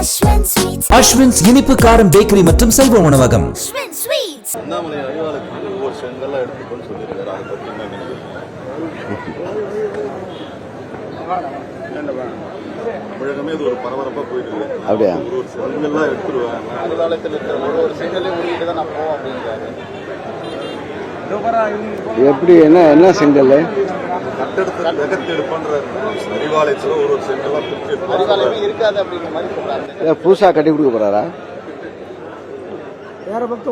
அஸ்வின்ஸ் இனிப்பு காரம் பேக்கரி மற்றும் செல்வ உணவகம். அண்ணாமலை அறிவாளுக்கு ஒவ்வொரு செங்கல்லாம் எடுத்துக்கொண்டு சொல்லியிருக்காரு. அதை பற்றி என்ன நினைக்கிறீங்க? தமிழகமே இது ஒரு பரபரப்பாக போயிட்டு இருக்கு. அப்படியா? ஒரு செங்கல்லாம் எடுத்துருவேன், அதிகாலத்தில் இருக்கிற ஒரு செங்கல்லே உருவிட்டு தான் நான் போவோம் அப்படிங்கிறாரு. எப்படி என்ன செங்கல் எடுப்பான்றாரு. அறிவாலயத்தில் ஒரு செங்கல்லாம் அறிவாலயமே இருக்காது அப்படிங்கிற மாதிரி சொல்றாரு. புதுசா கட்டி கொடுக்க போறாரா?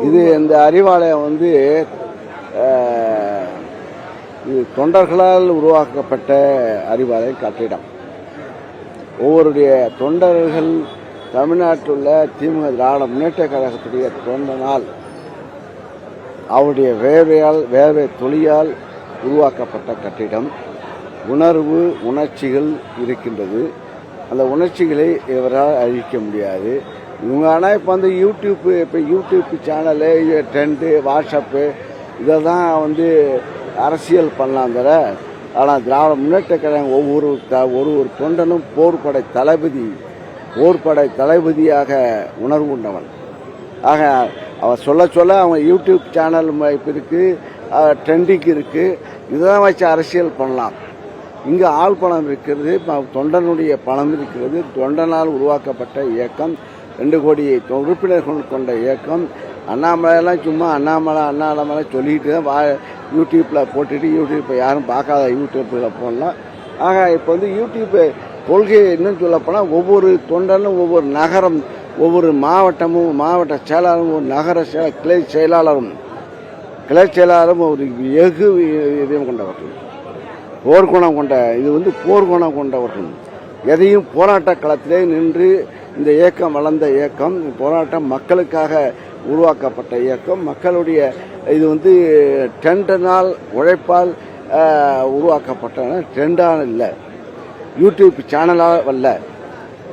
இது இந்த அறிவாலயம் வந்து இது தொண்டர்களால் உருவாக்கப்பட்ட அறிவாலய கட்டிடம். ஒவ்வொருடைய தொண்டர்கள் தமிழ்நாட்டில் உள்ள திமுக திராவிட முன்னேற்ற கழகத்துடைய தொண்டனால் அவருடைய வேர்வை தொழியால் உருவாக்கப்பட்ட கட்டிடம். உணர்ச்சிகள் இருக்கின்றது. அந்த உணர்ச்சிகளை இவரால் அழிக்க முடியாது. இவங்க ஆனால் இப்போ வந்து யூடியூப் சேனலு, ட்ரெண்டு, வாட்ஸ்அப்பு இதை தான் வந்து அரசியல் பண்ணலாம் தர. ஆனால் திராவிட முன்னேற்ற கழகம் ஒரு தொண்டனும் போர்படை தளபதியாக உணர்வு கொண்டவன். ஆக அவர் சொல்ல அவன் யூடியூப் சேனல் இப்போ இருக்குது, ட்ரெண்டிங் இருக்குது. இதெல்லாம் வச்சு அரசியல் பண்ணலாம். இங்கே ஆள் பணம் இருக்கிறது, தொண்டனுடைய பணம் இருக்கிறது. தொண்டனால் உருவாக்கப்பட்ட இயக்கம், 2 கோடி உறுப்பினர்கள் கொண்ட இயக்கம். அண்ணாமலையெல்லாம் சும்மா அண்ணாமலை சொல்லிட்டு தான் யூடியூப்பில் போட்டுட்டு யூடியூப்பை யாரும் பார்க்காத யூடியூப்பில் போடலாம். ஆக இப்போ வந்து யூடியூப்பு கொள்கை என்னன்னு சொல்லப்போனால் ஒவ்வொரு தொண்டனும் ஒவ்வொரு நகரம், ஒவ்வொரு மாவட்ட செயலாளரும், ஒரு நகர கிளை செயலாளரும் ஒரு இதயம் கொண்டவர்கள், போர்க்குணம் கொண்ட இது வந்து போர்க்குணம் கொண்டவர்கள். எதையும் போராட்ட களத்திலே நின்று இந்த இயக்கம் வளர்ந்த இயக்கம். போராட்டம் மக்களுக்காக உருவாக்கப்பட்ட இயக்கம். மக்களுடைய இது வந்து ட்ரெண்டினால் உழைப்பால் உருவாக்கப்பட்ட ட்ரெண்டான இல்லை, யூடியூப் சேனலாக வரல.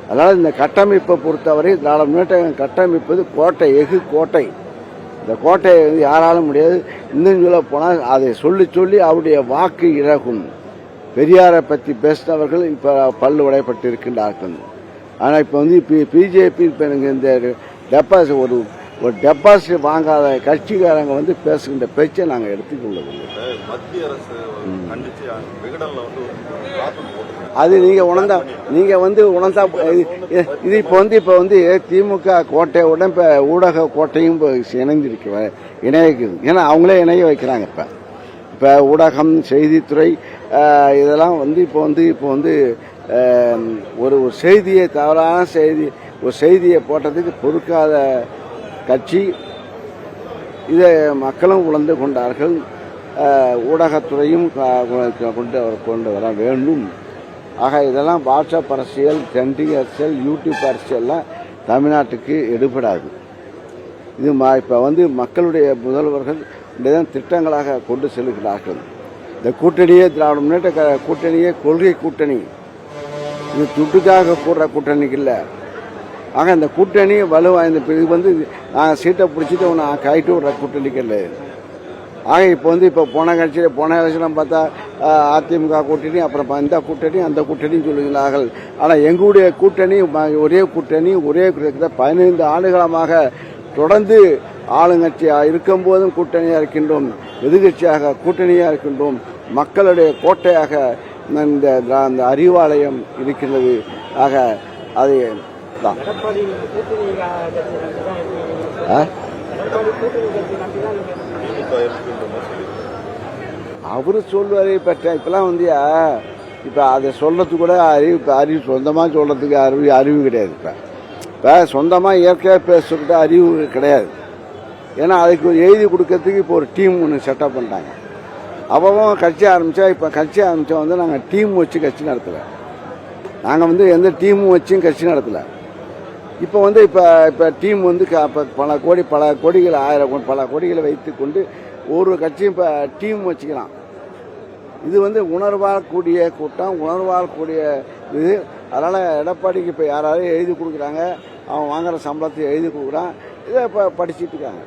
அதனால் இந்த கட்டமைப்பை பொறுத்தவரை திராவிட முன்னேற்ற கட்டமைப்பது கோட்டை. இந்த கோட்டையை வந்து யாராலும் முடியாது. இன்னும் சொல்ல போனால் அதை சொல்லி அவருடைய வாக்கு இழகும். பெரியாரை பற்றி பேசினவர்கள் இப்போ பல்லு உடைப்பட்டு இருக்கின்றார்கள். ஆனால் இப்போ வந்து பிஜேபி இந்த டெபாசிட் வாங்காத கட்சிக்காரங்க வந்து பேசுகின்ற பேச்சை நாங்கள் எடுத்துக்கொள்ளவில்லை. மத்திய அரசு அது நீங்கள் வந்து உணர்ந்தா இது இப்போ வந்து திமுக கோட்டையுடன் இப்போ ஊடக கோட்டையும் இணைக்குது. ஏன்னா அவங்களே இணைய வைக்கிறாங்க. இப்போ ஊடகம், செய்தித்துறை இதெல்லாம் வந்து இப்போ வந்து ஒரு செய்தியை, தவறான ஒரு செய்தியை போட்டதுக்கு பொறுக்காத கட்சி. இதை மக்களும் உணர்ந்து கொண்டார்கள். ஊடகத்துறையும் கொண்டு வர வேண்டும். ஆக இதெல்லாம் வாட்ஸ்அப் அரசியல், ட்ரெண்டிங் அரசியல், யூடியூப் அரசியல்லாம் தமிழ்நாட்டுக்கு எடுபடாது. இது இப்போ வந்து மக்களுடைய முதல்வர்கள் இதைதான் திட்டங்களாக கொண்டு செல்கிறார்கள். இந்த கூட்டணியே திராவிட முன்னேற்ற கூட்டணியே கொள்கை கூட்டணி. இது துட்டுக்காக கூடுற கூட்டணிக்கு இல்லை. ஆக இந்த கூட்டணி வலுவாய்ந்த இது வந்து நாங்கள் சீட்டை பிடிச்சிட்டு நான் கைட்டு விடுற கூட்டணிக்கு இல்லை. ஆக இப்போ போன எலெக்ஷன் பார்த்தா அதிமுக கூட்டணி, அப்புறம் இந்த கூட்டணி அந்த கூட்டணின்னு சொல்லுகிறார்கள். ஆனால் எங்களுடைய கூட்டணி ஒரே கூட்டணி 15 ஆண்டுகளமாக தொடர்ந்து ஆளுங்கட்சியாக இருக்கும்போதும் கூட்டணியாக இருக்கின்றோம், எதிர்கட்சியாக கூட்டணியாக இருக்கின்றோம். மக்களுடைய கோட்டையாக இந்த அறிவாலயம் இருக்கின்றது. ஆக அது தான் அவரு சொல்வாரு. இப்பெல்லாம் வந்து இப்போ அதை சொல்றதுக்கு கூட அறிவு சொந்தமாக சொல்றதுக்கு அறிவு கிடையாது. இப்போ சொந்தமாக இயற்கையாக பேசுறது அறிவு கிடையாது. ஏன்னா அதுக்கு ஒரு எழுதி கொடுக்கறதுக்கு இப்போ ஒரு டீம் ஒன்று செட்டப் பண்ணிட்டாங்க. அப்பவும் கட்சி ஆரம்பித்தா வந்து நாங்கள் டீம் வச்சு கட்சி நடத்தலை. நாங்கள் வந்து எந்த டீமும் வச்சும் கட்சி நடத்தலை. இப்போ வந்து இப்போ டீம் வந்து பல கோடிகள் 1000 பல கோடிகளை வைத்து கொண்டு ஒரு கட்சியும் இப்போ டீம் வச்சுக்கலாம். இது வந்து உணர்வால் கூடிய கூட்டம், உணர்வால் கூடிய இது. அதனால் எடப்பாடிக்கு இப்போ யாராவது எழுதி கொடுக்குறாங்க, அவன் வாங்குகிற சம்பளத்தை எழுதி கொடுக்குறான். இதை இப்போ படிச்சுட்டு இருக்காங்க.